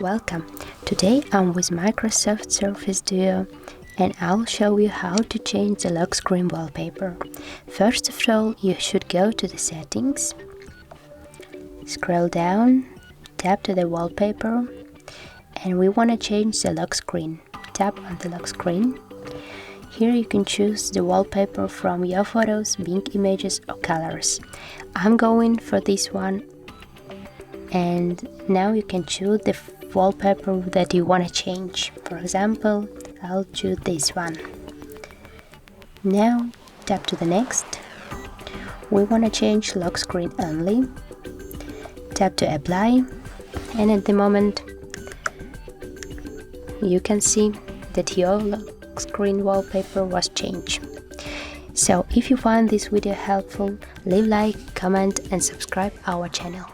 Welcome! Today I'm with Microsoft Surface Duo and I'll show you how to change the lock screen wallpaper. First of all, you should go to the settings, scroll down, tap to the wallpaper, and we want to change the lock screen. Tap on the lock screen. Here you can choose the wallpaper from your photos, Bing images or colors. I'm going for this one, and now you can choose the wallpaper that you want to change. For example, I'll choose this one. Now tap to the next. We want to change lock screen only. Tap to apply, and at the moment you can see that your lock screen wallpaper was changed. So if you find this video helpful, leave like, comment and subscribe our channel.